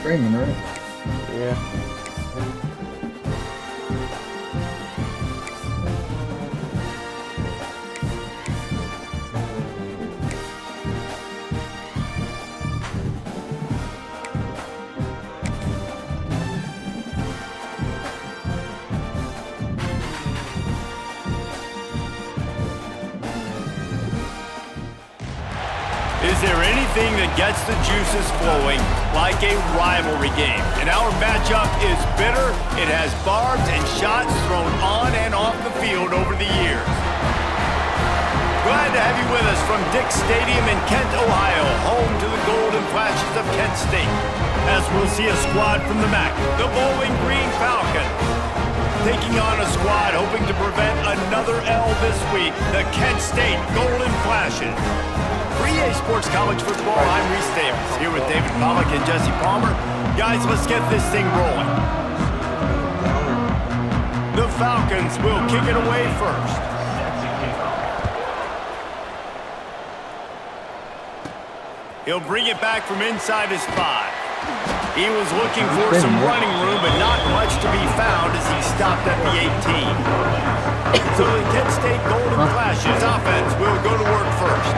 screaming, right? Yeah. Is there anything that gets the juices flowing like a rivalry game? And our matchup is bitter. It has barbs and shots thrown on and off the field over the years. Glad to have you with us from Dick's Stadium in Kent, Ohio, home to the Golden Flashes of Kent State. As we'll see a squad from the MAC, the Bowling Green Falcons, taking on a squad hoping to prevent another L this week, the Kent State Golden Flashes. For EA Sports College Football, I'm Reese Davis, here with David Pollack and Jesse Palmer. Guys, let's get this thing rolling. The Falcons will kick it away first. He'll bring it back from inside his 5. He was looking for some running room, but not much to be found as he stopped at the 18. So the Kent State Golden Flashes offense will go to work first.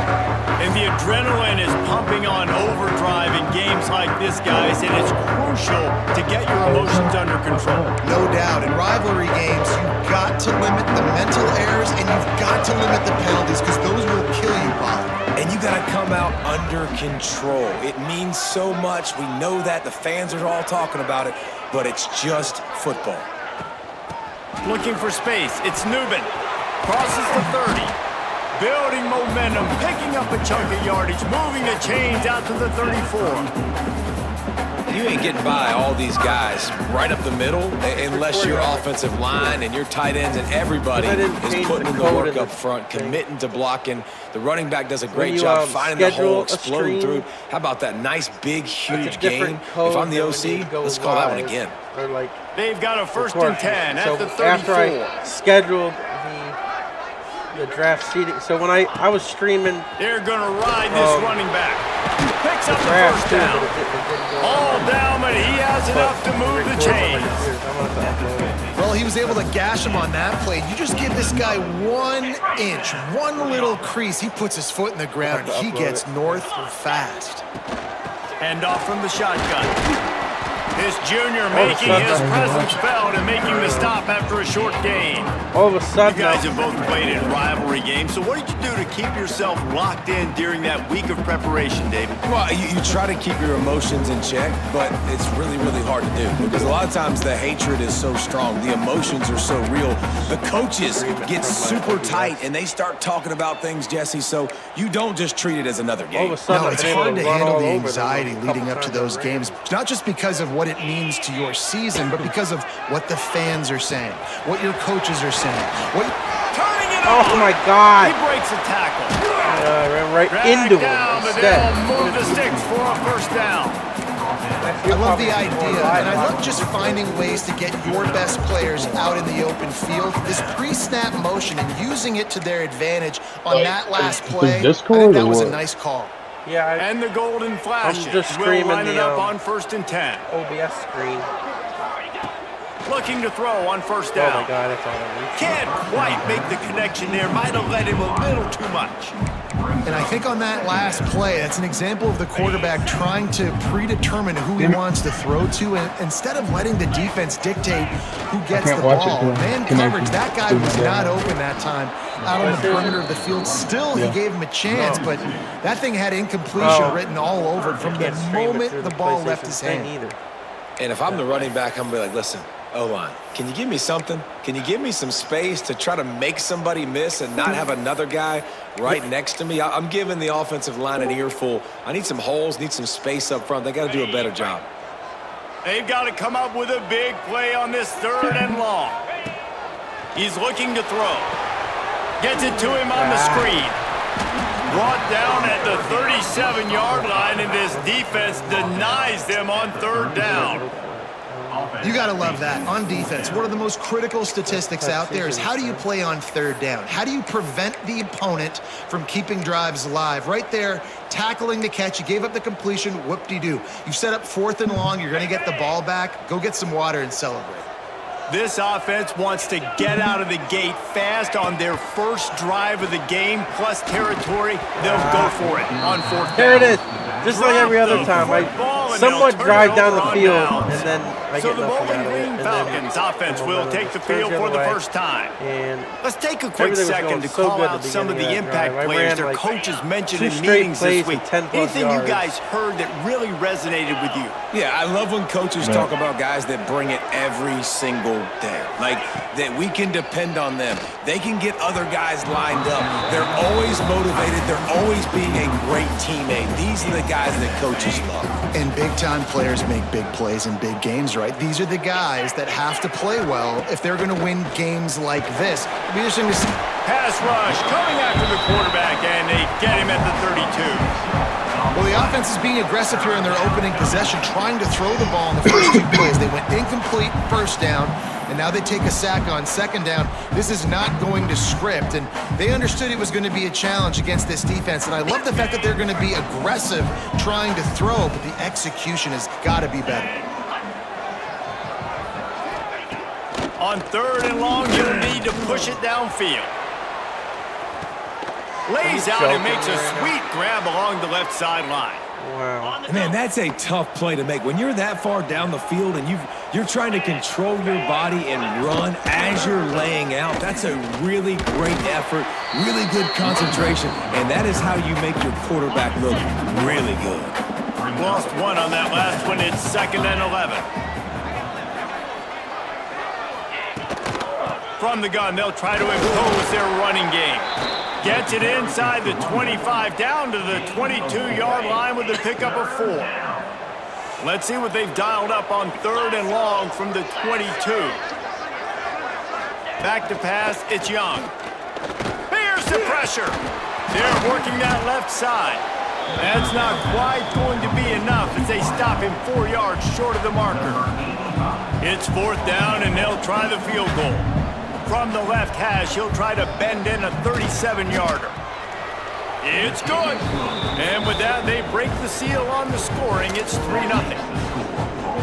And the adrenaline is pumping on overdrive in games like this, guys, and it's crucial to get your emotions under control. No doubt. In rivalry games, you've got to limit the mental errors and you've got to limit the penalties because those will kill you, Bob. And you got to come out under control. It means so much. We know that. The fans are all talking about it, but it's just football. Looking for space. It's Newman. Crosses the 30. Building momentum, picking up a chunk of yardage, moving the chains out to the 34. You ain't getting by all these guys right up the middle unless your offensive line and your tight ends and everybody is putting in the work up front, committing to blocking. The running back does a great job finding the hole, exploding through. How about that nice, big, huge game? If I'm the OC, let's call that one again. They've got a 1st and 10 at the 34. After I scheduled the draft seating, so when I was streaming, they're going to ride this running back. Picks up the first down. All down, but he has enough to move the chains. Well, he was able to gash him on that play. You just give this guy 1 inch, one little crease. He puts his foot in the ground. He gets north fast. Hand off from the shotgun. This junior making his presence felt and making the stop after a short gain. All of a sudden, you guys have both played in rivalry games, so what did you do to keep yourself locked in during that week of preparation, David? Well, you try to keep your emotions in check, but it's really, really hard to do because a lot of times the hatred is so strong. The emotions are so real. The coaches get super tight, and they start talking about things, Jesse, so you don't just treat it as another game. All of a sudden, no, it's hard to handle the anxiety leading up to those games, not just because of what it means to your season, but because of what the fans are saying, what your coaches are saying. Turning it off. Oh my God! He breaks a tackle. Ran right into him but instead. they'll move the sticks for a first down. I love the idea, and I love just finding ways to get your best players out in the open field. This pre-snap motion and using it to their advantage on that last play, I think that was a nice call. Yeah, and the Golden Flashes just will line it up on 1st and 10. OBS screen. Looking to throw on 1st down. Oh my God, that's all I need. Can't quite make the connection there. Might have let him a little too much. And I think on that last play, that's an example of the quarterback trying to predetermine who he wants to throw to, and instead of letting the defense dictate who gets the ball. Man coverage, that guy was not open that time out on the perimeter of the field. Still, he gave him a chance, but that thing had incompletion written all over it from the moment the ball left his hand. And if I'm the running back, I'm going to be like, listen, O-line, can you give me something? Can you give me some space to try to make somebody miss and not have another guy right next to me? I'm giving the offensive line an earful. I need some holes, need some space up front. They got to do a better job. They've got to come up with a big play on this 3rd and long. He's looking to throw. Gets it to him on the screen. Brought down at the 37-yard line, and this defense denies them on 3rd down. You got to love that. On defense, one of the most critical statistics out there is how do you play on third down? How do you prevent the opponent from keeping drives alive? Right there, tackling the catch. You gave up the completion. Whoop-de-doo. You set up 4th and long. You're going to get the ball back. Go get some water and celebrate. This offense wants to get out of the gate fast on their first drive of the game, plus territory. They'll go for it on 4th down. There it is. Just like every other time, I somewhat drive down the field, and then I get nothing out of it. Bowling Green Falcons offense will take the field for the first time. And let's take a quick second to call out some of the impact players their coaches mentioned in meetings this week. Anything you guys heard that really resonated with you? Yeah, I love when coaches talk about guys that bring it every single day. Like, that we can depend on them. They can get other guys lined up. They're always motivated. They're always being a great teammate. These are the guys that coaches love. And big-time players make big plays in big games, right? These are the guys that have to play well if they're going to win games like this. It'll be interesting to see. Pass rush coming after the quarterback, and they get him at the 32. Well, the offense is being aggressive here in their opening possession, trying to throw the ball in the first 2 plays. They went incomplete first down, and now they take a sack on 2nd down. This is not going to script, and they understood it was going to be a challenge against this defense, and I love the fact that they're going to be aggressive trying to throw, but the execution has got to be better. On 3rd and long, you'll need to push it downfield. Lays out and makes a sweet grab along the left sideline. wow. Man, that's a tough play to make. When you're that far down the field and you're trying to control your body and run as you're laying out, that's a really great effort, really good concentration, and that is how you make your quarterback look really good. Lost 1 on that last one. It's 2nd and 11. From the gun, they'll try to impose their running game. Gets it inside the 25, down to the 22-yard line with a pickup of 4. Let's see what they've dialed up on 3rd and long from the 22. Back to pass, it's Young. Here's the pressure. They're working that left side. That's not quite going to be enough as they stop him 4 yards short of the marker. It's 4th down, and they'll try the field goal. From the left hash, he'll try to bend in a 37-yarder. It's good. And with that, they break the seal on the scoring. It's 3-0.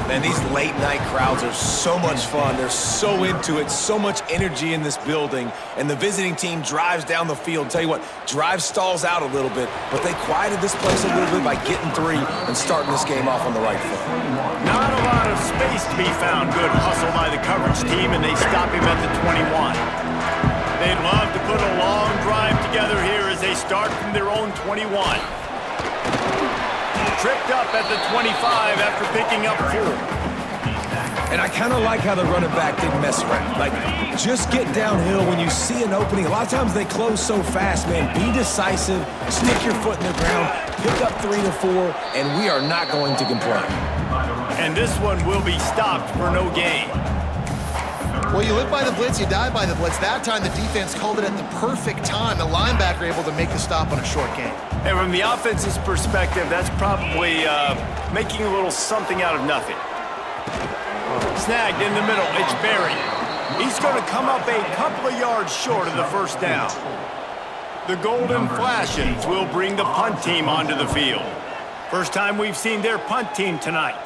Man, these late-night crowds are so much fun. They're so into it, so much energy in this building. And the visiting team drives down the field. Tell you what, drive stalls out a little bit, but they quieted this place a little bit by getting 3 and starting this game off on the right foot. Not a lot of space to be found. Good hustle by the coverage team, and they stop him at the 21. They'd love to put a long drive together here as they start from their own 21. Tripped up at the 25 after picking up 4. And I kind of like how the running back didn't mess around. Like, just get downhill when you see an opening. A lot of times they close so fast, man. Be decisive, stick your foot in the ground, pick up 3 to 4, and we are not going to complain. And this one will be stopped for no gain. Well, you live by the blitz, you die by the blitz. That time, the defense called it at the perfect time. The linebacker able to make the stop on a short gain. And from the offense's perspective, that's probably making a little something out of nothing. Snagged in the middle, it's Berry. He's going to come up a couple of yards short of the 1st down. The Golden Flashes will bring the punt team onto the field. First time we've seen their punt team tonight.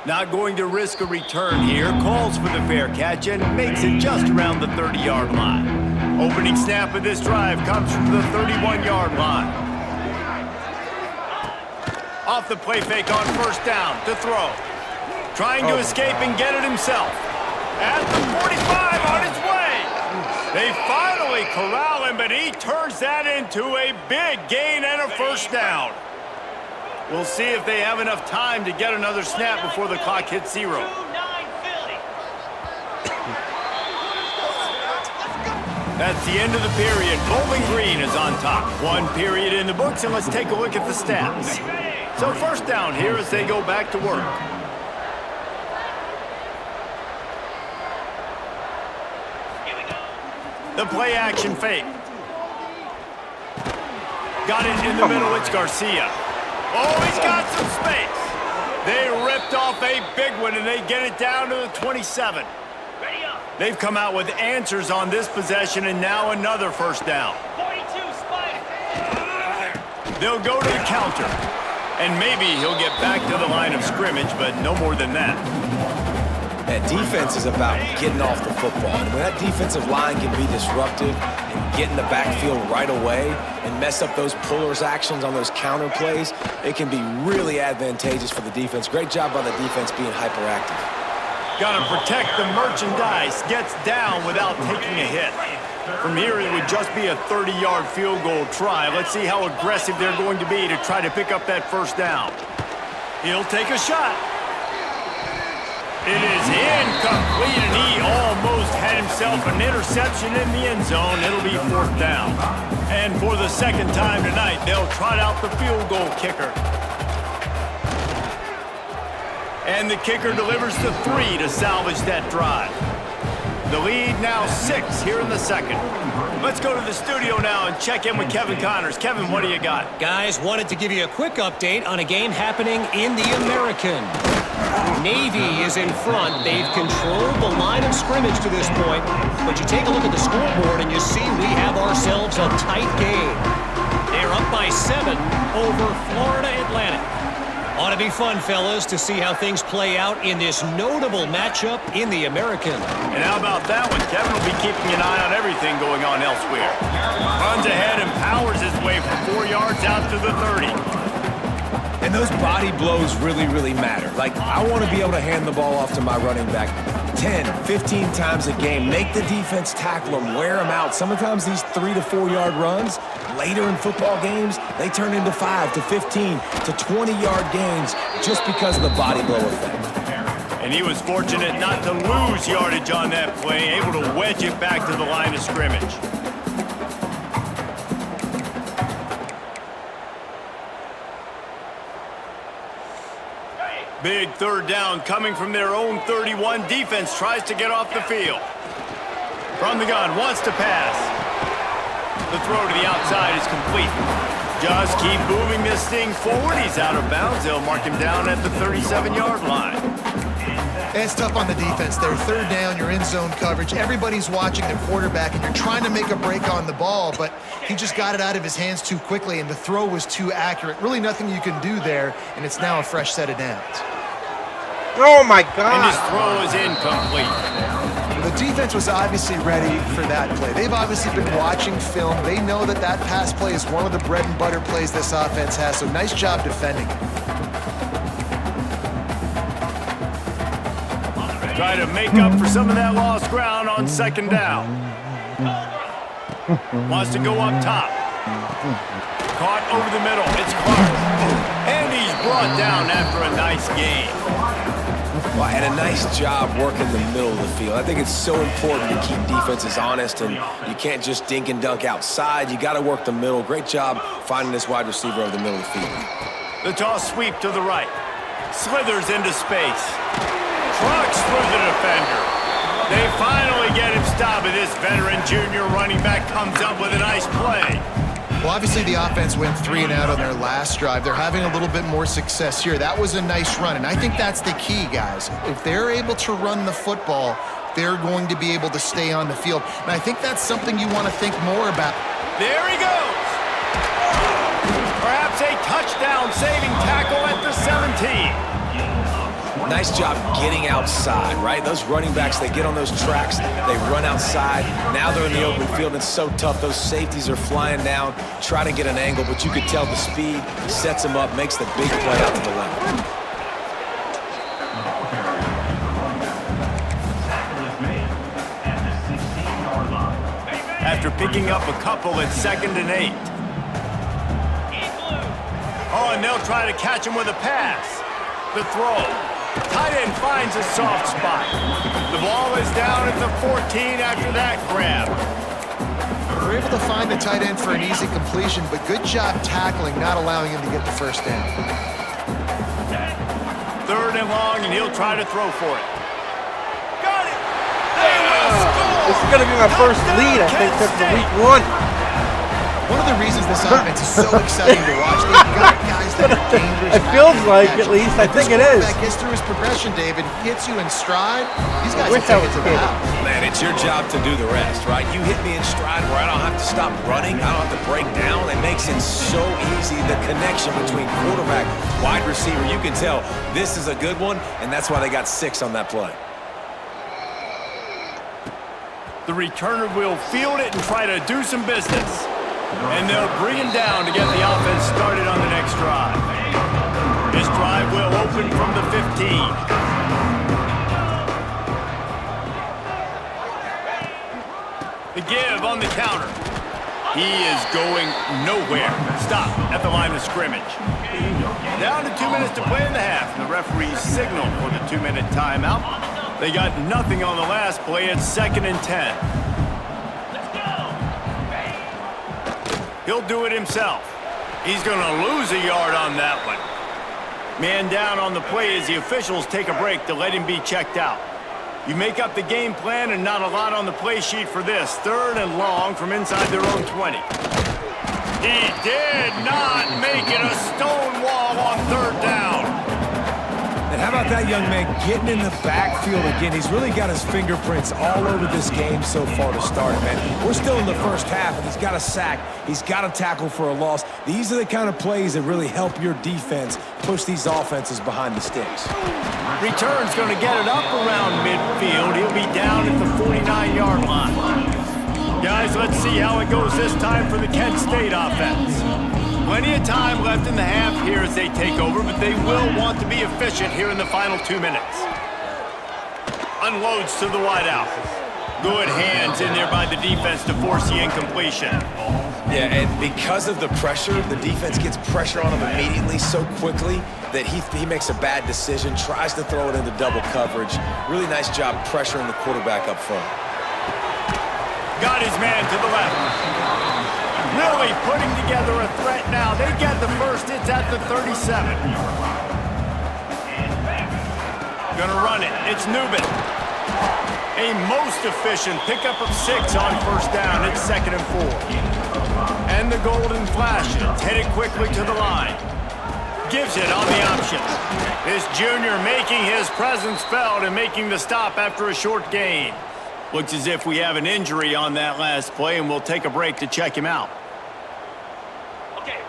Not going to risk a return here. Calls for the fair catch and makes it just around the 30-yard line. Opening snap of this drive comes from the 31-yard line. Off the play fake on 1st down to throw. Trying to escape and get it himself. At the 45 on his way. They finally corral him, but he turns that into a big gain and a 1st down. We'll see if they have enough time to get another snap before the clock hits 0. That's the end of the period. Bowling Green is on top. 1 period in the books, and let's take a look at the stats. So 1st down here as they go back to work. The play action fake. Got it in the middle, it's Garcia. Oh, he's got some space. They rip picked off a big one, and they get it down to the 27. They've come out with answers on this possession, and now another first down. 42, Spike. They'll go to the counter, and maybe he'll get back to the line of scrimmage, but no more than that. That defense is about getting off the football. And when that defensive line can be disruptive and get in the backfield right away and mess up those pullers actions on those counter plays, it can be really advantageous for the defense. Great job by the defense being hyperactive. Got to protect the merchandise. Gets down without taking a hit. From here, it would just be a 30-yard field goal try. Let's see how aggressive they're going to be to try to pick up that first down. He'll take a shot. It is incomplete, and he almost had himself an interception in the end zone. It'll be fourth down. And for the second time tonight, they'll trot out the field goal kicker. And the kicker delivers the 3 to salvage that drive. The lead now 6 here in the second. Let's go to the studio now and check in with Kevin Connors. Kevin, what do you got? Guys, wanted to give you a quick update on a game happening in the American. Navy is in front. They've controlled the line of scrimmage to this point. But you take a look at the scoreboard and you see we have ourselves a tight game. They're up by 7 over Florida Atlantic. Ought to be fun, fellas, to see how things play out in this notable matchup in the American. And how about that one? Kevin will be keeping an eye on everything going on elsewhere. Runs ahead and powers his way for 4 yards out to the 30. And those body blows really, really matter. Like, I want to be able to hand the ball off to my running back 10, 15 times a game. Make the defense tackle them, wear them out. Sometimes these 3 to 4 yard runs, later in football games, they turn into 5 to 15 to 20-yard gains just because of the body blow effect. And he was fortunate not to lose yardage on that play, able to wedge it back to the line of scrimmage. Big third down coming from their own 31. Defense tries to get off the field. From the gun, wants to pass. The throw to the outside is complete. Just keep moving this thing forward. He's out of bounds. They'll mark him down at the 37-yard line. It's tough on the defense there. Third down, you're in zone coverage. Everybody's watching the quarterback, and you're trying to make a break on the ball, but he just got it out of his hands too quickly, and the throw was too accurate. Really nothing you can do there, and it's now a fresh set of downs. Oh, my God. And his throw is incomplete. The defense was obviously ready for that play. They've obviously been watching film. They know that that pass play is one of the bread and butter plays this offense has, so nice job defending it. Try to make up for some of that lost ground on second down. Wants to go up top. Caught over the middle. It's Clark. And he's brought down after a nice game. Well, and a nice job working the middle of the field. I think it's so important to keep defenses honest, and you can't just dink and dunk outside. You got to work the middle. Great job finding this wide receiver over the middle of the field. The toss sweep to the right. Slithers into space. Trucks through the defender. They finally get him stopped, and this veteran junior running back comes up with a nice play. Well, obviously the offense went 3 and out on their last drive. They're having a little bit more success here. That was a nice run, and I think that's the key, guys. If they're able to run the football, they're going to be able to stay on the field. And I think that's something you want to think more about. There he goes. Perhaps a touchdown-saving tackle at the 17. Nice job getting outside, right? Those running backs, they get on those tracks, they run outside. Now they're in the open field. It's so tough. Those safeties are flying down, try to get an angle, but you could tell the speed sets them up, makes the big play out to the left. After picking up a couple at 2nd and 8. Oh, and they'll try to catch him with a pass. The throw. Tight end finds a soft spot. The ball is down at the 14 after that grab. They're able to find the tight end for an easy completion, but good job tackling, not allowing him to get the first down. 3rd and long, and he'll try to throw for it. Got it! They will score! This is going to be my first lead, I think, since the week 1. One of the reasons this offense is so exciting to watch, they've got guys that are dangerous. It feels like, at least. I think it is. That gets through his progression, David, hits you in stride. These guys Wish will take I it to was the kidding. house. Man, it's your job to do the rest, right? You hit me in stride where I don't have to stop running. I don't have to break down. It makes it so easy. The connection between quarterback, wide receiver, you can tell this is a good one, and that's why they got 6 on that play. The returner will field it and try to do some business. And they'll bring him down to get the offense started on the next drive. This drive will open from the 15. The give on the counter. He is going nowhere. Stop at the line of scrimmage. Down to 2 minutes to play in the half. The referees signal for the 2-minute timeout. They got nothing on the last play. It's 2nd and 10. He'll do it himself. He's going to lose a yard on that one. Man down on the play as the officials take a break to let him be checked out. You make up the game plan and not a lot on the play sheet for this. 3rd and long from inside their own 20. He did not make it a stone wall on 3rd down. And how about that young man getting in the backfield again? He's really got his fingerprints all over this game so far to start it, man. We're still in the first half, and he's got a sack. He's got a tackle for a loss. These are the kind of plays that really help your defense push these offenses behind the sticks. Return's going to get it up around midfield. He'll be down at the 49-yard line. Guys, let's see how it goes this time for the Kent State offense. Plenty of time left in the half here as they take over, but they will want to be efficient here in the final 2 minutes. Unloads to the wideout. Good hands in there by the defense to force the incompletion. Yeah, and because of the pressure, the defense gets pressure on him immediately so quickly that he makes a bad decision, tries to throw it into double coverage. Really nice job pressuring the quarterback up front. Got his man to the left. Really putting together a threat now. They get the first. It's at the 37. Gonna run it. It's Newman. A most efficient pickup of 6 on 1st down. It's 2nd and 4. And the golden flashes. Headed quickly to the line. Gives it on the option. This junior making his presence felt and making the stop after a short gain. Looks as if we have an injury on that last play, and we'll take a break to check him out.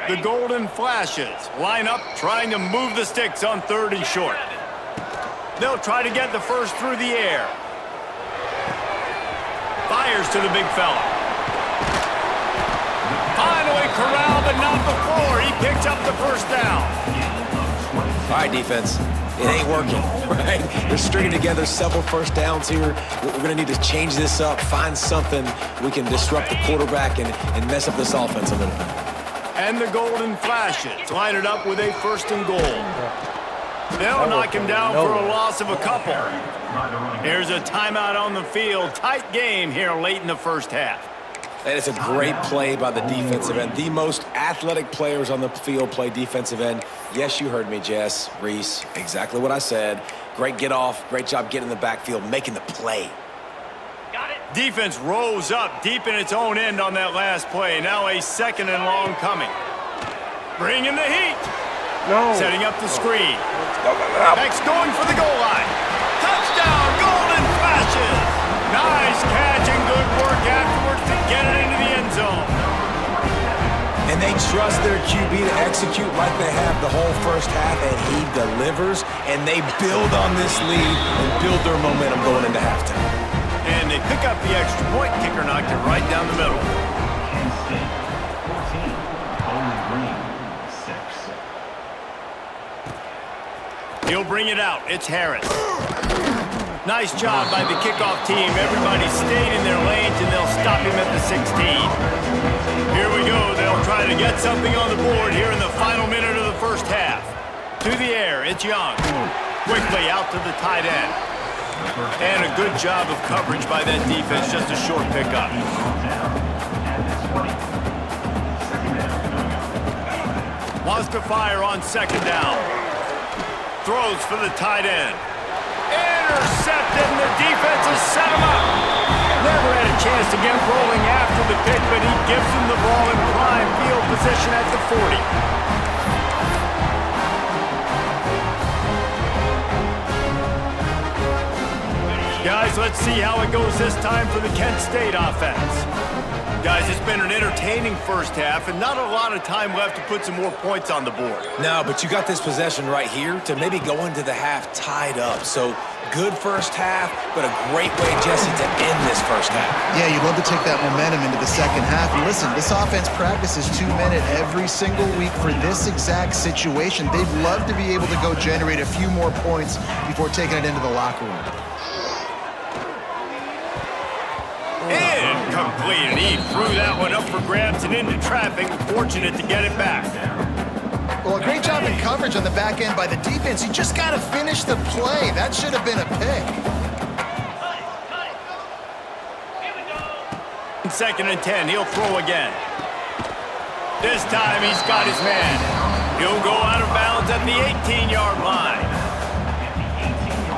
The golden flashes line up, trying to move the sticks on 3rd and short. They'll try to get the first through the air. Fires to the big fella. Finally corralled, but not before. He picks up the 1st down. All right, defense. It ain't working, right? They're stringing together several 1st downs here. We're going to need to change this up, find something we can disrupt the quarterback and mess up this offense a little bit. And the golden flashes line it up with a 1st and goal. They'll knock him down for a loss of a couple. Here's a timeout on the field. Tight game here late in the 1st half. And it's a great play by the defensive end. The most athletic players on the field play defensive end. Yes, you heard me, Jess, Reese. Exactly what I said. Great get off. Great job getting in the backfield, making the play. Defense rose up deep in its own end on that last play. Now a 2nd and long coming. Bringing the heat. No. Setting up the screen. Next going for the goal line. Touchdown, golden flashes. Nice catch and good work afterwards to get it into the end zone. And they trust their QB to execute like they have the whole 1st half, and he delivers, and they build on this lead and build their momentum going into halftime. And they pick up the extra point. Kicker knocked it right down the middle. He'll bring it out. It's Harris. Nice job by the kickoff team. Everybody stayed in their lanes, and they'll stop him at the 16. Here we go. They'll try to get something on the board here in the final minute of the 1st half. To the air. It's Young. Quickly out to the tight end. And a good job of coverage by that defense. Just a short pickup. Wants to fire on 2nd down. Throws for the tight end. Intercepted, and the defense has set him up. Never had a chance to get rolling after the pick, but he gives him the ball in prime field position at the 40. Guys, let's see how it goes this time for the Kent State offense. Guys, it's been an entertaining first half and not a lot of time left to put some more points on the board. No, but you got this possession right here to maybe go into the half tied up. So good first half, but a great way, Jesse, to end this first half. Yeah, you'd love to take that momentum into the second half. And listen, this offense practices 2-minute every single week for this exact situation. They'd love to be able to go generate a few more points before taking it into the locker room. Incomplete, and he threw that one up for grabs and into traffic. Fortunate to get it back. Well, a great job in coverage on the back end by the defense. He just got to finish the play. That should have been a pick. 2nd and 10, he'll throw again. This time he's got his man. He'll go out of bounds at the 18-yard line.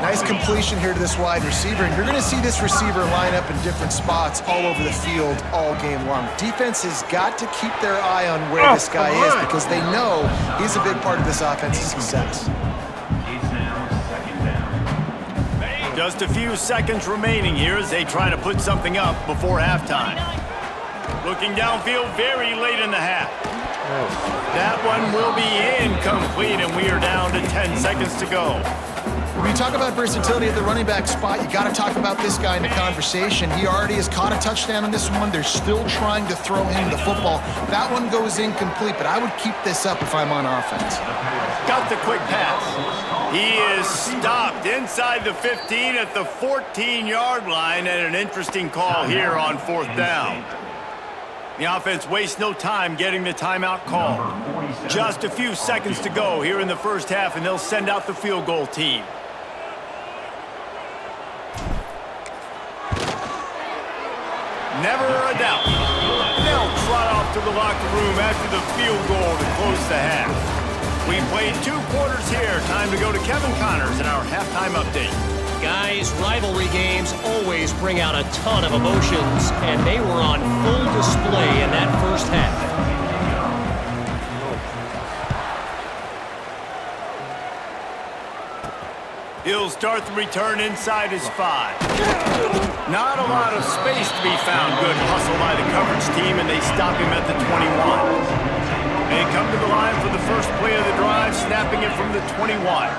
Nice completion here to this wide receiver, and you're going to see this receiver line up in different spots all over the field all game long. Defense has got to keep their eye on where this guy is because they know he's a big part of this offense's success. Just a few seconds remaining here as they try to put something up before halftime. Looking downfield very late in the half. That one will be incomplete, and we are down to 10 seconds to go. When you talk about versatility at the running back spot, you got to talk about this guy in the conversation. He already has caught a touchdown on this one. They're still trying to throw him the football. That one goes incomplete, but I would keep this up if I'm on offense. Got the quick pass. He is stopped inside the 15 at the 14-yard line, and an interesting call here on 4th down. The offense wastes no time getting the timeout called. Just a few seconds to go here in the first half, and they'll send out the field goal team. Never a doubt. They'll trot off to the locker room after the field goal to close the half. We've played 2 quarters here. Time to go to Kevin Connors in our halftime update. Guys, rivalry games always bring out a ton of emotions, and they were on full display in that first half. He'll start the return inside his 5. Not a lot of space to be found. Good hustle by the coverage team, and they stop him at the 21. They come to the line for the first play of the drive, snapping it from the 21.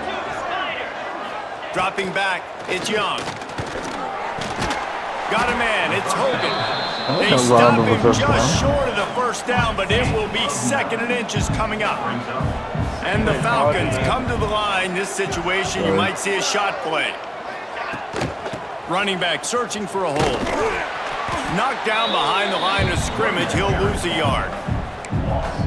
Dropping back, it's Young. Got a man, it's Hogan. They stop him just short of the first down, but it will be 2nd and inches coming up. And the Falcons come to the line. This situation, you might see a shot play. Running back searching for a hole. Knocked down behind the line of scrimmage. He'll lose a yard.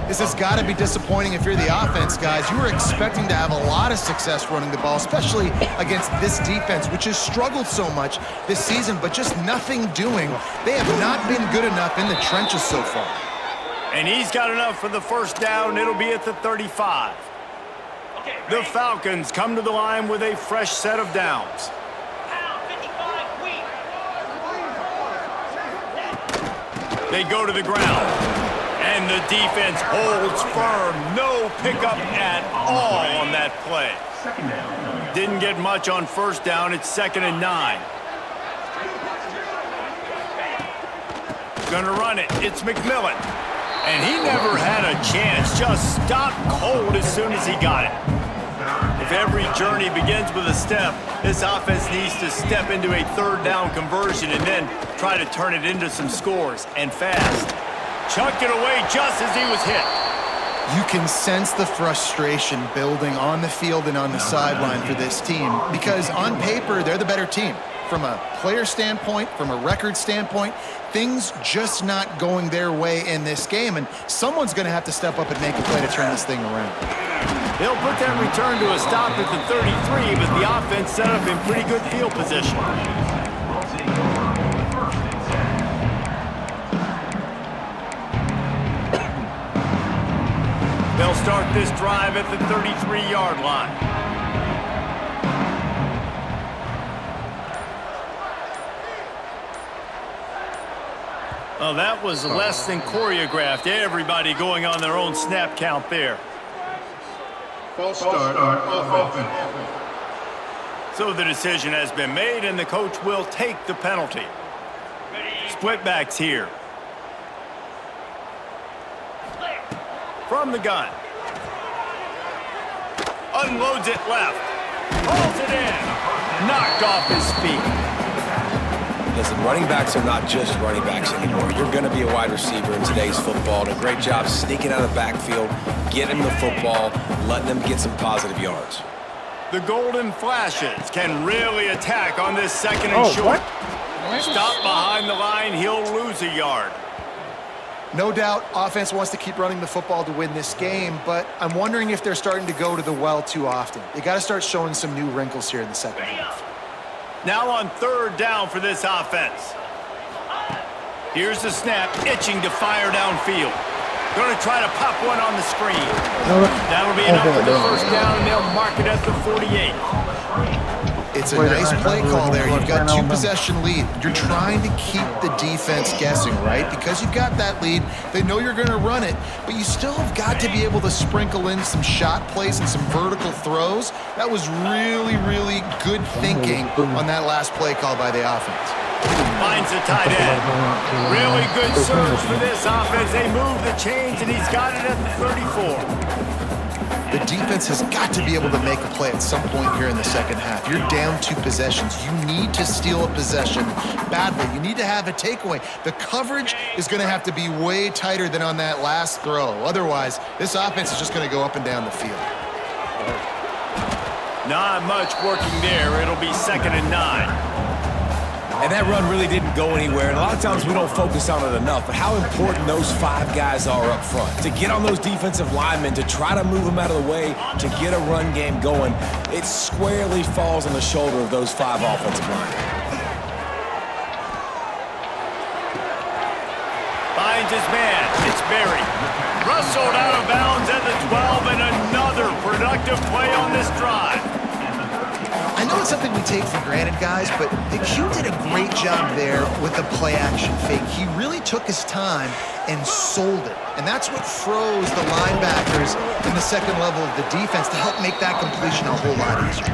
This has got to be disappointing if you're the offense, guys. You were expecting to have a lot of success running the ball, especially against this defense, which has struggled so much this season, but just nothing doing. They have not been good enough in the trenches so far. And he's got enough for the first down. It'll be at the 35. The Falcons come to the line with a fresh set of downs. They go to the ground. And the defense holds firm. No pickup at all on that play. Didn't get much on first down. It's 2nd and 9. Gonna run it. It's McMillan. And he never had a chance. Just stopped cold as soon as he got it. If every journey begins with a step, this offense needs to step into a 3rd down conversion and then try to turn it into some scores, and fast. Chucked it away just as he was hit. You can sense the frustration building on the field and on the sideline for this team because on paper, they're the better team. From a player standpoint, from a record standpoint, things just not going their way in this game, and someone's going to have to step up and make a play to turn this thing around. They'll put that return to a stop at the 33, but the offense set up in pretty good field position. They'll start this drive at the 33-yard line. Well, that was less than choreographed. Everybody going on their own snap count there. False start on offense. So the decision has been made, and the coach will take the penalty. Split backs here. From the gun. Unloads it left. Pulls it in. Knocked off his feet. Listen, running backs are not just running backs anymore. You're going to be a wide receiver in today's football. And a great job sneaking out of the backfield, getting the football, letting them get some positive yards. The Golden Flashes can really attack on this second and short. Stop behind the line, he'll lose a yard. No doubt, offense wants to keep running the football to win this game, but I'm wondering if they're starting to go to the well too often. They got to start showing some new wrinkles here in the second half. Now on third down for this offense. Here's the snap, itching to fire downfield. Going to try to pop one on the screen. That'll be enough for the first down, and they'll mark it at the 48. It's a nice play call there. You've got two-possession lead. You're trying to keep the defense guessing, right? Because you've got that lead, they know you're going to run it, but you still have got to be able to sprinkle in some shot plays and some vertical throws. That was really, really good thinking on that last play call by the offense. Finds the tight end. Really good surge for this offense. They move the chains, and he's got it at the 34. The defense has got to be able to make a play at some point here in the second half. You're down 2 possessions. You need to steal a possession badly. You need to have a takeaway. The coverage is going to have to be way tighter than on that last throw. Otherwise, this offense is just going to go up and down the field. Not much working there. It'll be 2nd and 9. And that run really didn't go anywhere. And a lot of times we don't focus on it enough, but how important those 5 guys are up front. To get on those defensive linemen, to try to move them out of the way, to get a run game going, it squarely falls on the shoulder of those 5 offensive linemen. Finds his man. It's buried. Rustled out of bounds at the 12, and another productive play on this drive. I know it's something we take for granted, guys, but the Q did a great job there with the play-action fake. He really took his time and sold it, and that's what froze the linebackers in the second level of the defense to help make that completion a whole lot easier.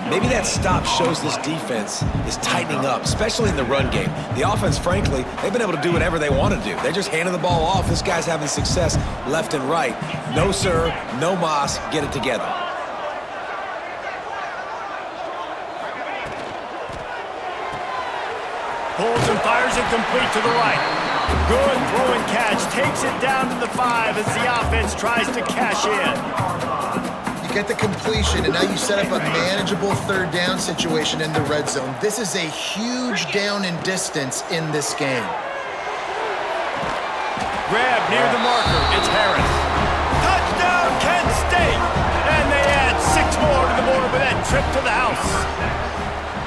Maybe that stop shows this defense is tightening up, especially in the run game. The offense, frankly, they've been able to do whatever they want to do. They're just handing the ball off. This guy's having success left and right. No, sir, no mas, get it together. Pulls and fires it complete to the right. Good throw and catch. Takes it down to the 5 as the offense tries to cash in. You get the completion, and now you set up a manageable third down situation in the red zone. This is a huge down in distance in this game. Grab near the marker. It's Harris. Touchdown, Kent State! And they add 6 more to the board with that trip to the house.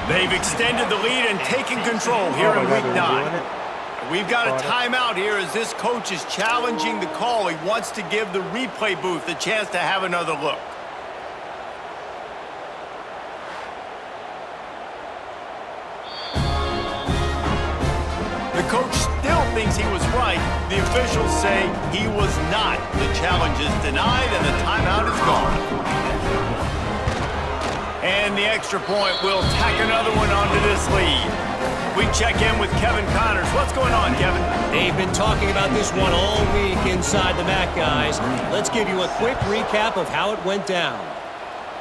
They've extended the lead and taken control here in Week 9. We've got a timeout here as this coach is challenging the call. He wants to give the replay booth a chance to have another look. The coach still thinks he was right. The officials say he was not. The challenge is denied and the timeout is gone. And the extra point will tack another one onto this lead. We check in with Kevin Connors. What's going on, Kevin? They've been talking about this one all week inside the MAC, guys. Let's give you a quick recap of how it went down.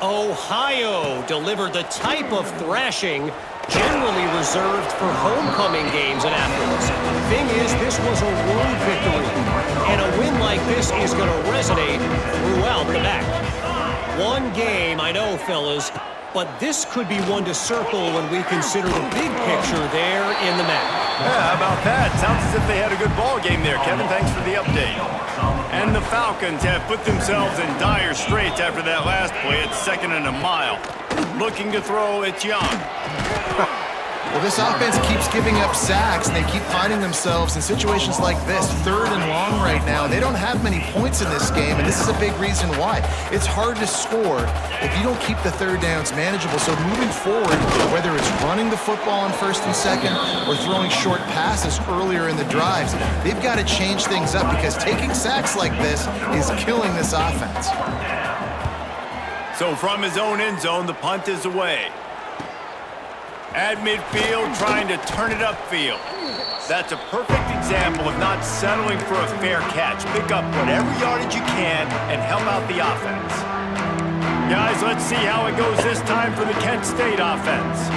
Ohio delivered the type of thrashing generally reserved for homecoming games in Athens. Thing is, this was a road victory, and a win like this is going to resonate throughout the MAC. One game, I know, fellas, but this could be one to circle when we consider the big picture there in the MAC. Yeah, how about that? Sounds as if they had a good ball game there, Kevin. Thanks for the update. And the Falcons have put themselves in dire straits after that last play. It's 2nd and a mile. Looking to throw, it's Young. Well, this offense keeps giving up sacks, and they keep finding themselves in situations like this, 3rd and long right now. They don't have many points in this game, and this is a big reason why. It's hard to score if you don't keep the third downs manageable. So moving forward, whether it's running the football on 1st and 2nd or throwing short passes earlier in the drives, they've got to change things up because taking sacks like this is killing this offense. So from his own end zone, the punt is away. At midfield, trying to turn it upfield. That's a perfect example of not settling for a fair catch. Pick up whatever yardage you can and help out the offense. Guys, let's see how it goes this time for the Kent State offense.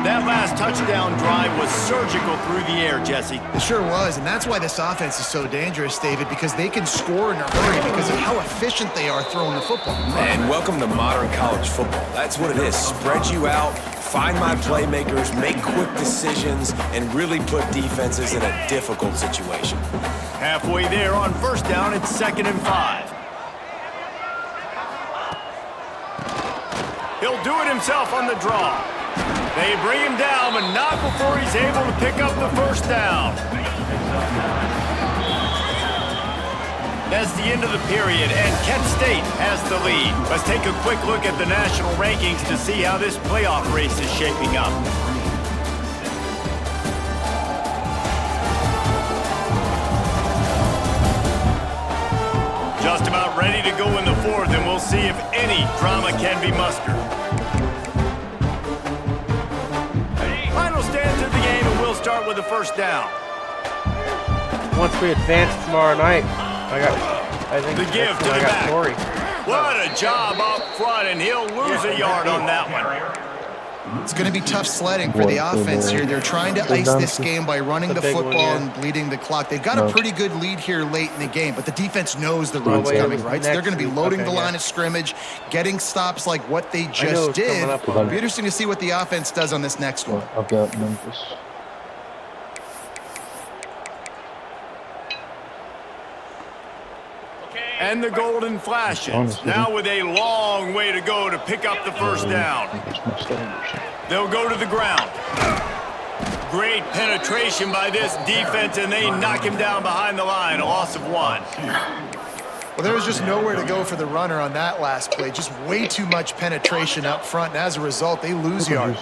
That last touchdown drive was surgical through the air, Jesse. It sure was, and that's why this offense is so dangerous, David, because they can score in a hurry because of how efficient they are throwing the football. And welcome to modern college football. That's what it is. Spread you out, find my playmakers, make quick decisions, and really put defenses in a difficult situation. Halfway there on first down, it's 2nd and 5. He'll do it himself on the draw. They bring him down, but not before he's able to pick up the first down. That's the end of the period, and Kent State has the lead. Let's take a quick look at the national rankings to see how this playoff race is shaping up. Just about ready to go in the 4th, and we'll see if any drama can be mustered. Final stands of the game, and we'll start with the first down. Once we advance tomorrow night, I think the give to the back. Corey. What a job up front, and he'll lose a yard on that one. It's going to be tough sledding for the offense here. They're trying to ice this game by running the football and bleeding the clock. They've got a pretty good lead here late in the game, but the defense knows the run's coming, right? So they're going to be loading the line of scrimmage, getting stops like what they just did. It'll be interesting to see what the offense does on this next one. I've got Memphis. And the golden flashes. Now with a long way to go to pick up the first down. They'll go to the ground. Great penetration by this defense, and they knock him down behind the line. A loss of 1. Well, there was just nowhere to go for the runner on that last play. Just way too much penetration up front, and as a result, they lose yards.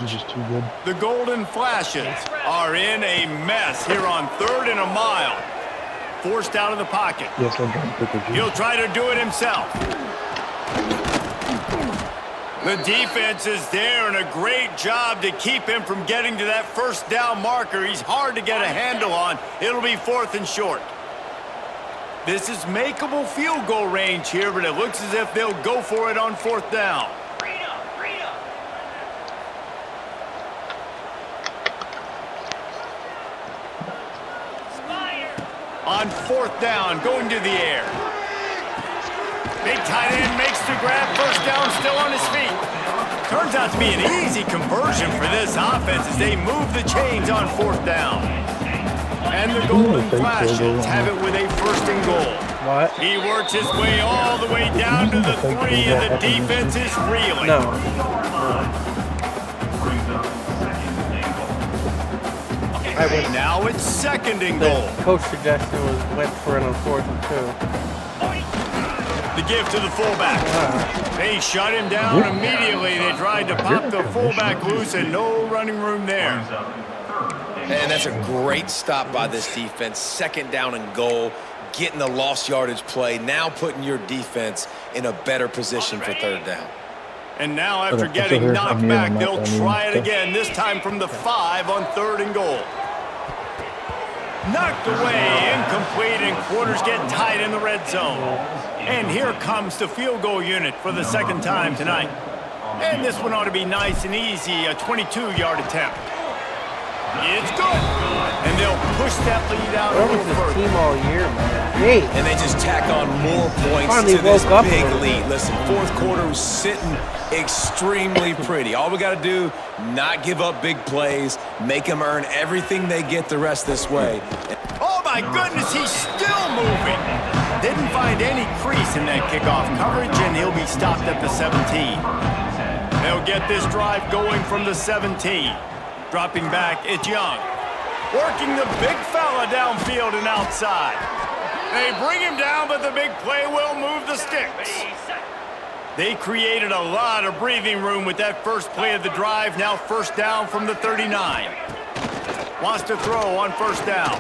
The golden flashes are in a mess here on 3rd and a mile. Forced out of the pocket. Yes, he'll try to do it himself. The defense is there, and a great job to keep him from getting to that first down marker. He's hard to get a handle on. It'll be 4th and short. This is makeable field goal range here, but it looks as if they'll go for it on 4th down. On 4th down, going to the air. Big tight end makes the grab. First down, still on his feet. Turns out to be an easy conversion for this offense as they move the chains on 4th down. And the golden flashes have it with a 1st and goal. What? He works his way all the way down to the 3, and the defense is reeling. No. Now it's 2nd and goal. Coach suggestion went for it on 4th and 2. The give to the fullback. They shut him down immediately. They tried to pop the fullback loose, and no running room there. And that's a great stop by this defense. 2nd down and goal, getting the lost yardage play, now putting your defense in a better position for 3rd down. And now after getting knocked back, they'll try it again, this time from the 5 on 3rd and goal. Knocked away, incomplete, and quarters get tight in the red zone. And here comes the field goal unit for the 2nd time tonight. And this one ought to be nice and easy, a 22-yard attempt. It's good. And they'll push that lead out a little further. Team all year, man. Hey. And they just tack on more points Finally to this woke up big lead. Listen, 4th quarter was sitting extremely pretty. All we got to do, not give up big plays, make them earn everything they get the rest this way. Oh, my goodness, he's still moving. Didn't find any crease in that kickoff coverage, and he'll be stopped at the 17. They'll get this drive going from the 17. Dropping back, it's Young. Working the big fella downfield and outside. They bring him down, but the big play will move the sticks. They created a lot of breathing room with that first play of the drive. Now 1st down from the 39. Wants to throw on 1st down.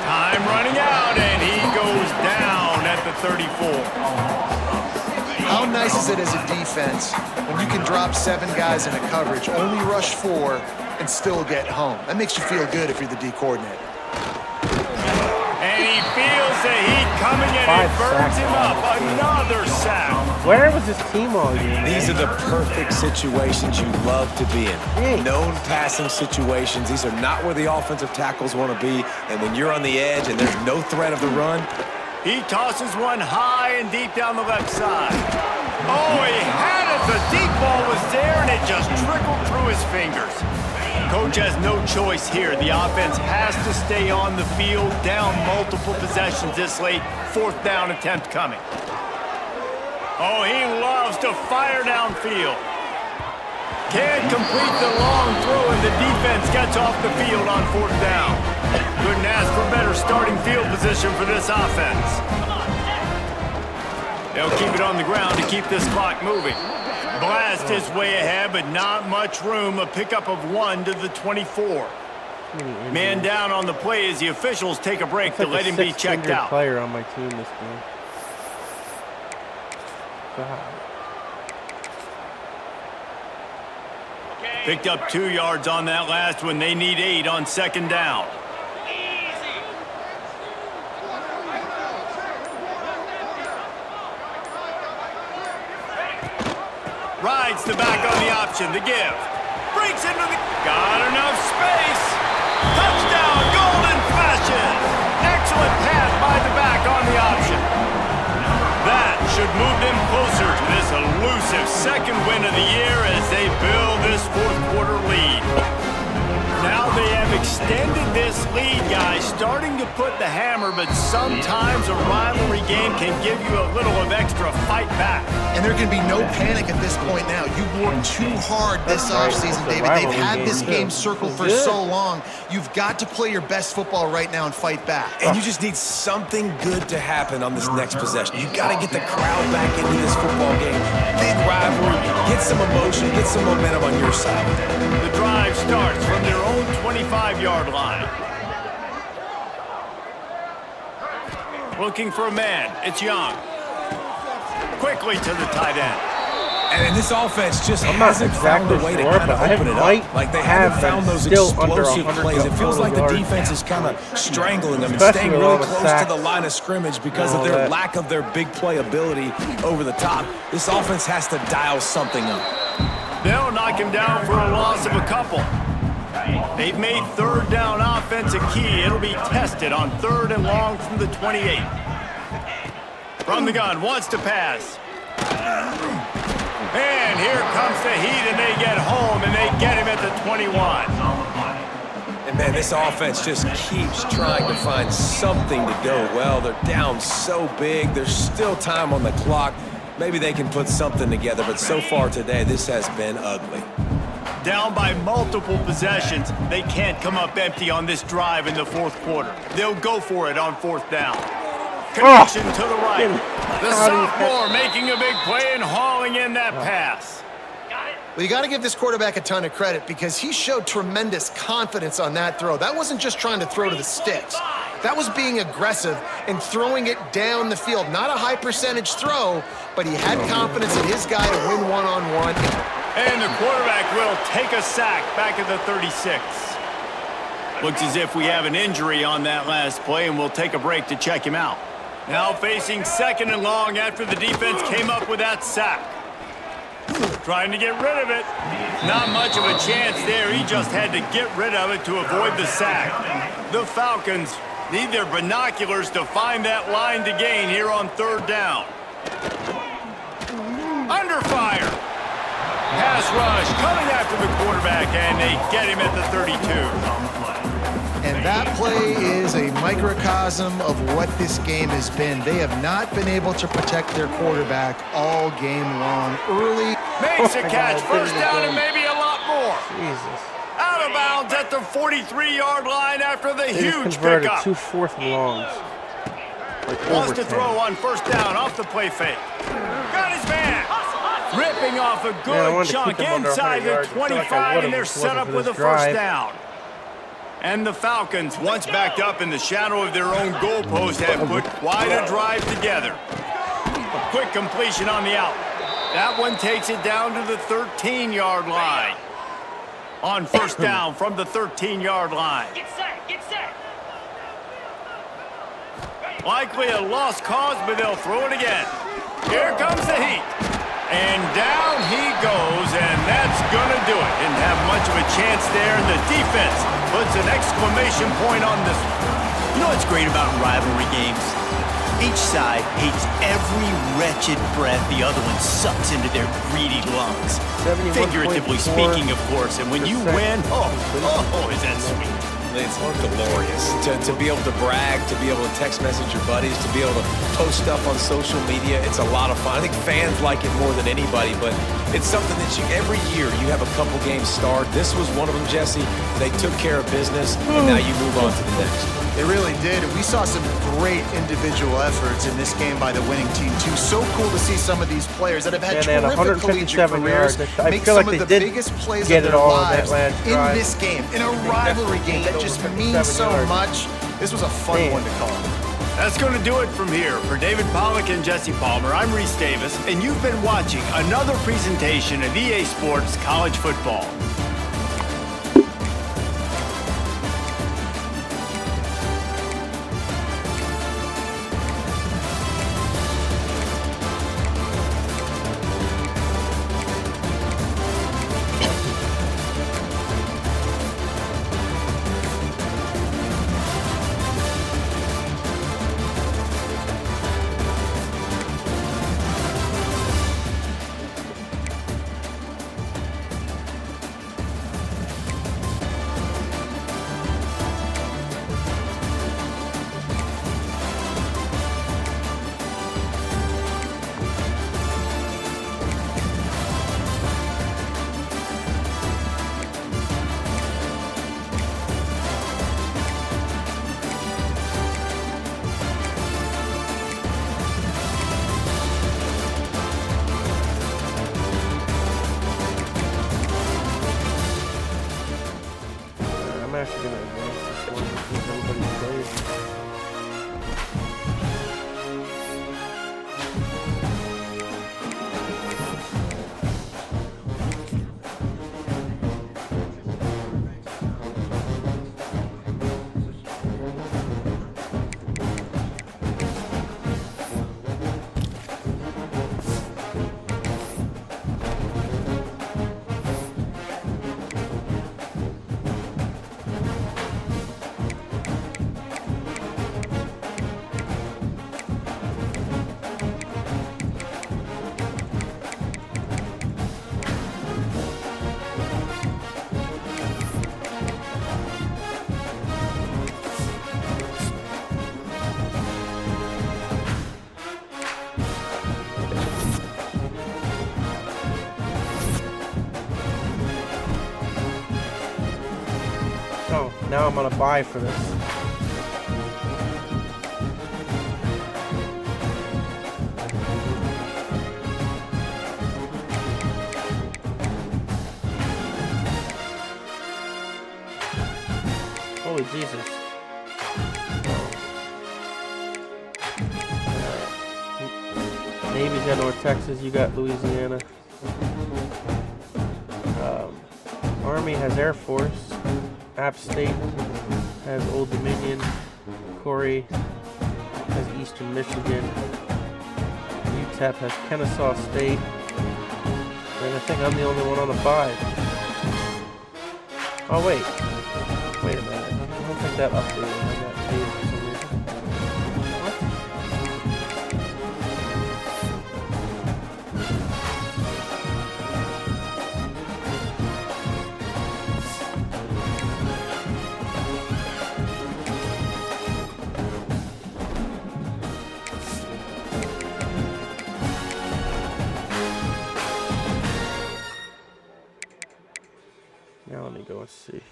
Time running out, and he goes down at the 34. How nice is it as a defense when you can drop 7 guys into coverage, only rush 4, and still get home? That makes you feel good if you're the D coordinator. And he feels the heat coming and it burns him up. Another sack. Where was his team all year? These are the perfect situations you love to be in. Known passing situations. These are not where the offensive tackles want to be. And when you're on the edge and there's no threat of the run, he tosses one high and deep down the left side. Oh, he had it. The deep ball was there, and it just trickled through his fingers. Coach has no choice here. The offense has to stay on the field, down multiple possessions this late. 4th down attempt coming. Oh, he loves to fire downfield. Can't complete the long throw, and the defense gets off the field on 4th down. Couldn't ask for better starting field position for this offense. They'll keep it on the ground to keep this clock moving. Blast his way ahead, but not much room. A pickup of 1 to the 24. Man down on the play as the officials take a break to let him be checked out. Player on my team this game. God. Picked up 2 yards on that last one. They need 8 on 2nd down. Rides the back on the option. The give. Breaks into the... Got enough space. Touchdown. Golden flashes. Excellent pass by the back on the option. That should move them closer to this elusive 2nd win of the year as they build this 4th quarter lead. Now they have extended this lead, guys, starting to put the hammer, but sometimes a rivalry game can give you a little of extra fight back. And there can be no panic at this point now. You've worked too hard this offseason, David. They've had this game circled for so long. You've got to play your best football right now and fight back. and you just need something good to happen on this next possession. You got to get the crowd back into this football game. Big rivalry. Get some emotion. Get some momentum on your side. The drive starts from their own 25-yard line. Looking for a man. It's Young. Quickly to the tight end. And this offense just hasn't found a way to kind of open it up. Like they haven't found those explosive plays. It feels like the defense is kind of strangling them and staying really close to the line of scrimmage because of their lack of their big play ability over the top. This offense has to dial something up. They'll knock him down for a loss of a couple. They've made 3rd down offense a key. It'll be tested on 3rd and long from the 28. From the gun, wants to pass. And here comes the heat, and they get home, and they get him at the 21. And, man, this offense just keeps trying to find something to go well. They're down so big. There's still time on the clock. Maybe they can put something together, but so far today, this has been ugly. Down by multiple possessions. They can't come up empty on this drive in the 4th quarter. They'll go for it on 4th down. Connection to the right. The sophomore making a big play and hauling in that pass. Well, you got to give this quarterback a ton of credit because he showed tremendous confidence on that throw. That wasn't just trying to throw to the sticks. That was being aggressive and throwing it down the field. Not a high percentage throw, but he had confidence in his guy to win one-on-one. And the quarterback will take a sack back at the 36. Looks as if we have an injury on that last play, and we'll take a break to check him out. Now facing 2nd and long after the defense came up with that sack. Trying to get rid of it. Not much of a chance there. He just had to get rid of it to avoid the sack. The Falcons need their binoculars to find that line to gain here on 3rd down. Under fire. Pass rush coming after the quarterback, and they get him at the 32. And that play is a microcosm of what this game has been. They have not been able to protect their quarterback all game long. Early. Makes a catch. 1st down and maybe a lot more. Jesus. Out of bounds at the 43-yard line after the huge converted pickup. 2 4th and longs. Wants to throw on 1st down off the play fake. Got his man. Ripping off a good chunk inside the 25, and they're set up with a 1st down. And the Falcons, once backed up in the shadow of their own goalpost, have put quite a drive together. Quick completion on the out. That one takes it down to the 13-yard line. On first down from the 13-yard line. Get set, get set. Likely a lost cause, but they'll throw it again. Here comes the heat. And down he goes, and that's going to do it. Didn't have much of a chance there, and the defense puts an exclamation point on this one. You know what's great about rivalry games? Each side hates every wretched breath the other one sucks into their greedy lungs. Figuratively speaking, of course, and when you win, oh, is that sweet. It's glorious to be able to brag, to be able to text message your buddies, to be able to post stuff on social media. It's a lot of fun. I think fans like it more than anybody, but it's something that every year you have a couple games start. This was one of them, Jesse. They took care of business, and now you move on to the next. They really did, and we saw some great individual efforts in this game by the winning team, too. So cool to see some of these players that have had terrific collegiate careers make some of the biggest plays of their lives in this game, in a rivalry game that just means so much. This was a fun one to call. That's going to do it from here. For David Pollack and Jesse Palmer, I'm Reese Davis, and you've been watching another presentation of EA Sports College Football. Now I'm gonna buy for this. Holy Jesus. Navy's got North Texas, you got Louisiana. Army has Air Force. App State has Old Dominion. Corey has Eastern Michigan. UTEP has Kennesaw State. And I think I'm the only one on the buy. Oh wait. Wait a minute. I don't think that updated. I got paid for some reason. What? Now let me go and see.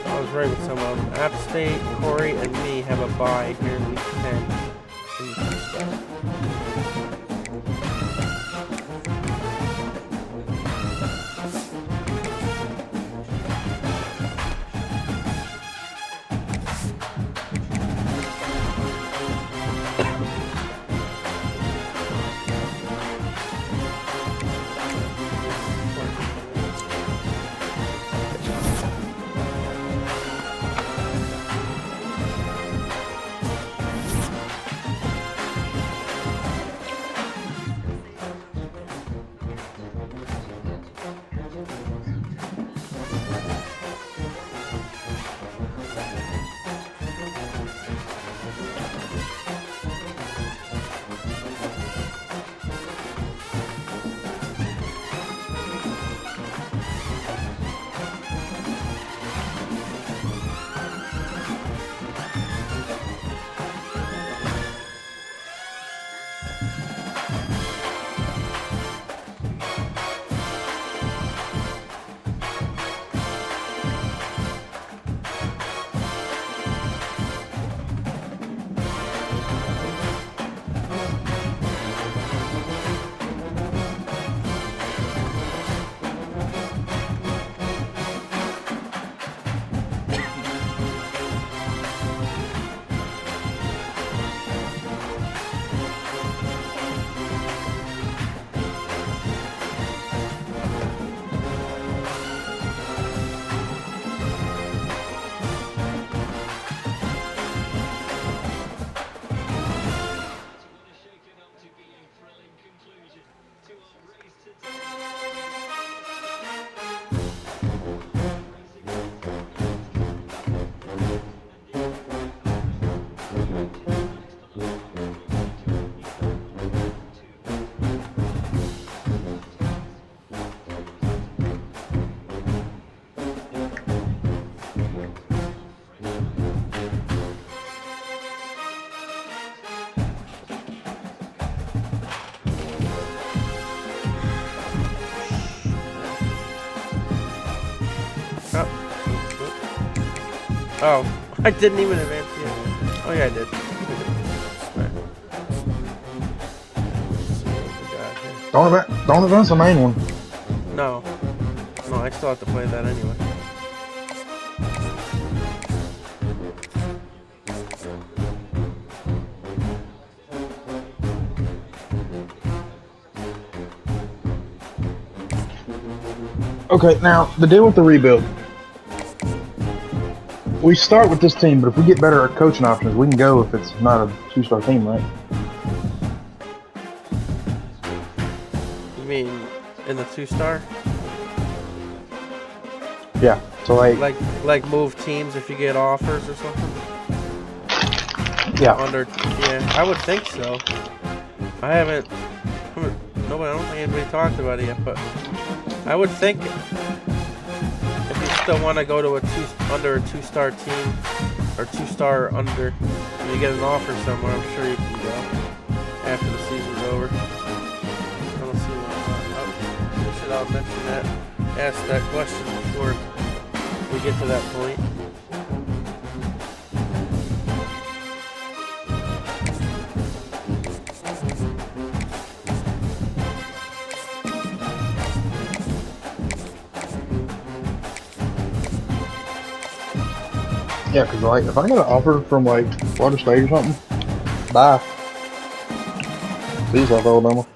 I was right with some of them. App State, Corey, and me have a bye here in week 10. Oh, I didn't even advance yet. Oh yeah, I did. Right. Don't advance the main one. No, I still have to play that anyway. Okay, now the deal with the rebuild. We start with this team, but if we get better at coaching options, we can go if it's not a 2-star team, right? You mean in the 2-star? Yeah. So like move teams if you get offers or something? Yeah. Yeah, I would think so. I don't think anybody talked about it yet, but I would think if you still want to go to under a 2-star team or 2-star under, and you get an offer somewhere, I'm sure you can go after the season's over. I don't see why not. I'll mention that, ask that question before we get to that point. Yeah, because like if I got an offer from like Florida State or something, bye. See South Alabama.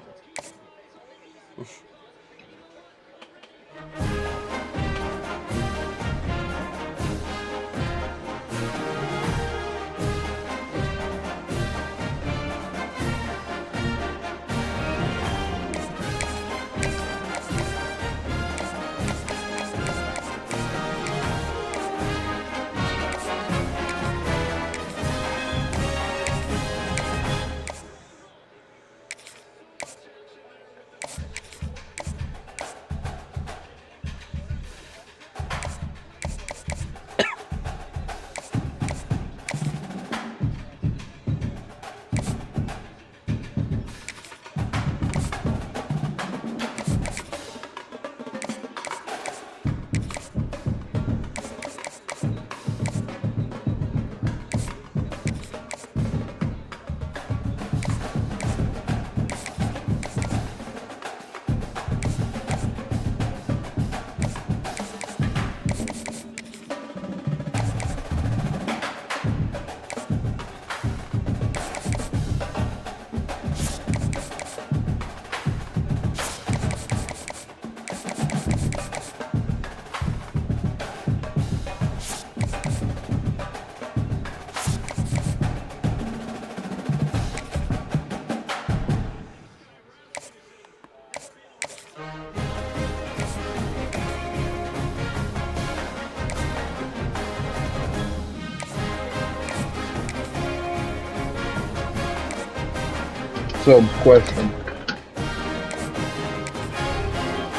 So, question.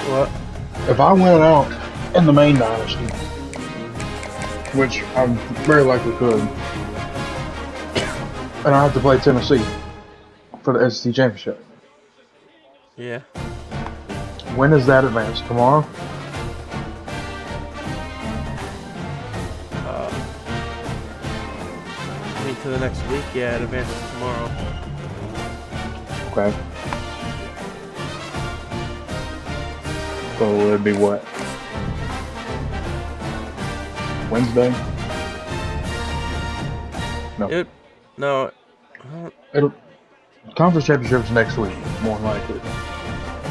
What? If I went out in the main dynasty, which I very likely could, and I have to play Tennessee for the SEC championship. Yeah. When is that advance? Tomorrow? I mean, to the next week, yeah, it advances tomorrow. Okay. So it'd be what? Wednesday? No. No. It'll conference championships next week, more than likely.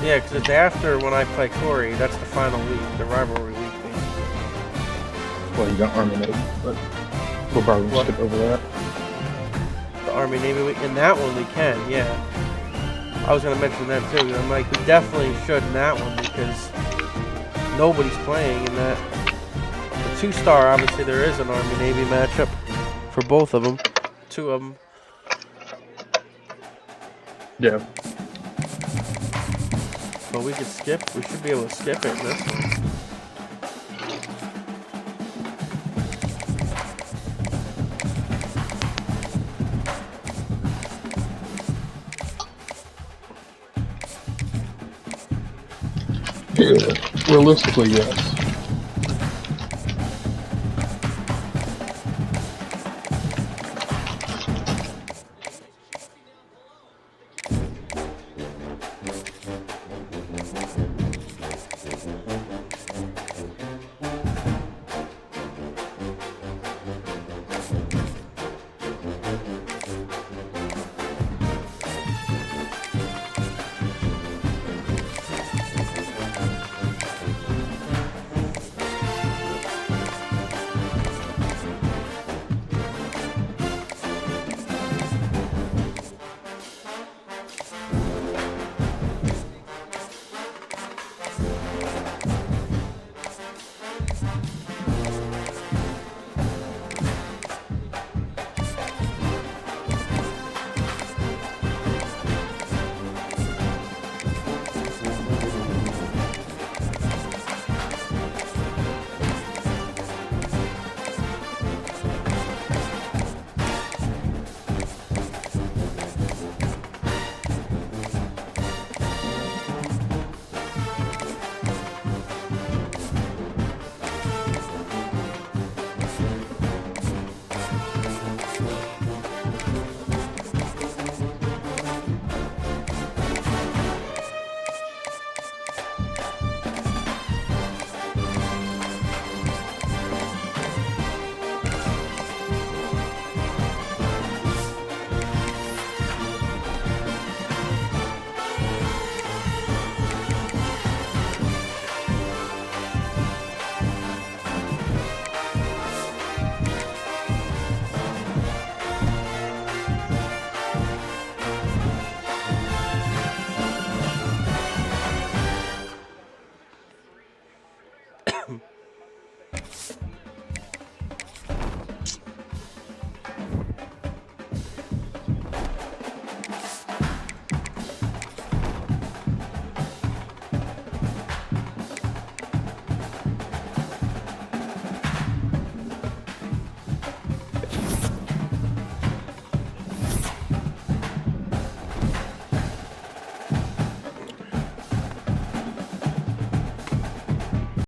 Yeah, because it's after when I play Corey. That's the final week, the rivalry week, basically. Well, you got Army Navy, but we'll probably skip over that. The Army Navy week, and that one we can, yeah. I was gonna mention that too. I'm like, we definitely should in that one because nobody's playing in that. The 2-star, obviously, there is an Army Navy matchup for both of them, 2 of them. Yeah. But we could skip. We should be able to skip it in this one. Yeah, realistically, yes.